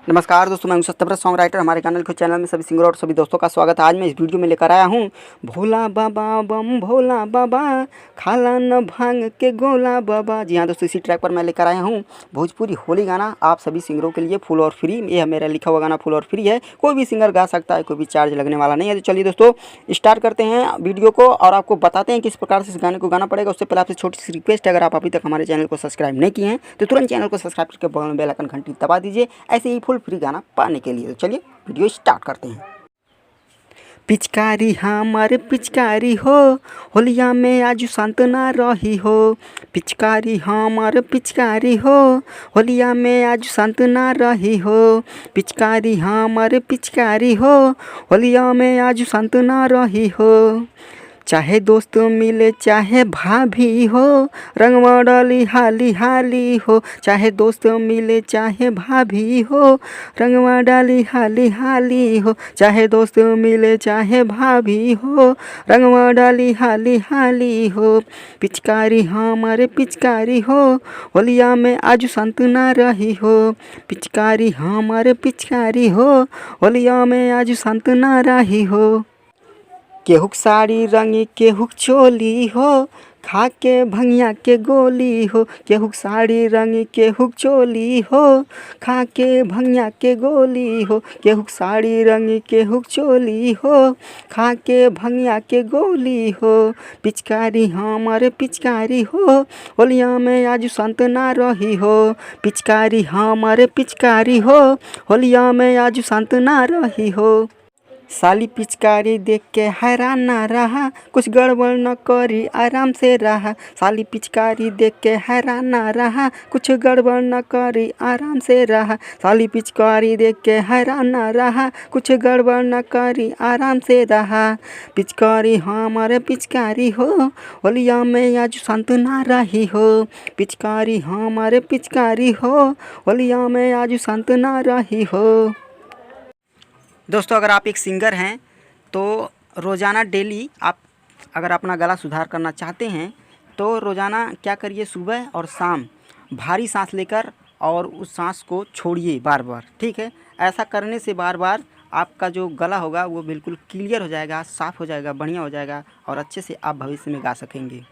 नमस्कार दोस्तों, मैं हूं सत्यव्रत सॉन्ग राइटर। हमारे चैनल में सभी सिंगर और सभी दोस्तों का स्वागत है। आज मैं इस वीडियो में लेकर आया हूं भोला बाबा बम भोला बाबा खाला न भांग के गोला बाबा। जी हाँ दोस्तों, इसी ट्रैक पर मैं लेकर आया हूं भोजपुरी होली गाना आप सभी सिंगरों के लिए फुल और फ्री। ये मेरा लिखा हुआ गाना फुल और फ्री है, कोई भी सिंगर गा सकता है, कोई भी चार्ज लगने वाला नहीं है। तो चलिए दोस्तों स्टार्ट करते हैं वीडियो को और आपको बताते हैं किस प्रकार से इस गाने को गाना पड़ेगा। उससे पहले आपसे छोटी सी रिक्वेस्ट है, अगर आप अभी तक हमारे चैनल को सब्सक्राइब नहीं किए हैं तो तुरंत चैनल को सब्सक्राइब करके बगल में बेल आइकन घंटी दबा दीजिए, ऐसे ही फुल फ्री गाना पाने के लिए। तो चलिए वीडियो स्टार्ट करते हैं। पिचकारी हमारे पिचकारी हो, होलिया में आज शांत ना रही हो। पिचकारी हमारे पिचकारी हो, होलिया में आज शांत ना रही हो। पिचकारी हमारे पिचकारी हो, होलिया में आज शांत ना रही हो। चाहे दोस्त मिले चाहे भाभी हो, रंगवा डाली हाली हाली हो। चाहे दोस्त मिले चाहे भाभी हो, रंगवा डाली हाली हाली हो। चाहे दोस्त मिले चाहे भाभी हो, रंगवा डाली हाली हाली हो। पिचकारी हमारे पिचकारी हो, होलिया में आज शांत ना रही हो। पिचकारी हमारे पिचकारी हो, होलिया में आज शांत ना रही हो। केहुक साड़ी रंगी केहुक चोली हो, खा के भंगिया के गोली हो। केहुक साड़ी रंगी केहुक चोली हो, खा के भंगिया के गोली हो। केहुक साड़ी रंगी केहुक चोली हो, खा के भंगिया के गोली हो। पिचकारी हमारे पिचकारी हो, होलिया में आज शांत ना रही हो। पिचकारी हमारे पिचकारी हो, होलिया में आज शांत ना रही हो। साली पिचकारी देख के हैरान ना रहा, कुछ गड़बड़ न करी आराम से रहा। साली पिचकारी देख के हैरान ना रहा, कुछ गड़बड़ न करी आराम से रहा। साली पिचकारी देख के हैरान ना रहा, कुछ गड़बड़ न करी आराम से रहा। पिचकारी हमारे पिचकारी हो, होलिया में आज शांत ना रही हो। पिचकारी हमारे पिचकारी हो, होलिया में आज शांत ना रही हो। दोस्तों, अगर आप एक सिंगर हैं तो रोज़ाना डेली आप अगर अपना गला सुधार करना चाहते हैं तो रोज़ाना क्या करिए, सुबह और शाम भारी सांस लेकर और उस सांस को छोड़िए बार बार। ठीक है, ऐसा करने से बार बार आपका जो गला होगा वो बिल्कुल क्लियर हो जाएगा, साफ़ हो जाएगा, बढ़िया हो जाएगा और अच्छे से आप भविष्य में गा सकेंगे।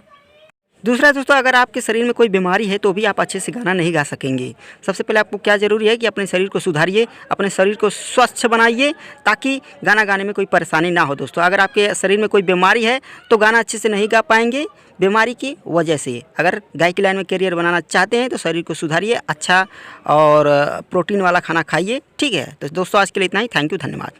दूसरा दोस्तों, अगर आपके शरीर में कोई बीमारी है तो भी आप अच्छे से गाना नहीं गा सकेंगे। सबसे पहले आपको क्या ज़रूरी है कि अपने शरीर को सुधारिए, अपने शरीर को स्वस्थ बनाइए ताकि गाना गाने में कोई परेशानी ना हो। दोस्तों, अगर आपके शरीर में कोई बीमारी है तो गाना अच्छे से नहीं गा पाएंगे बीमारी की वजह से। अगर गायकी लाइन में करियर बनाना चाहते हैं तो शरीर को सुधारिए, अच्छा और प्रोटीन वाला खाना खाइए। ठीक है, तो दोस्तों आज के लिए इतना ही। थैंक यू, धन्यवाद।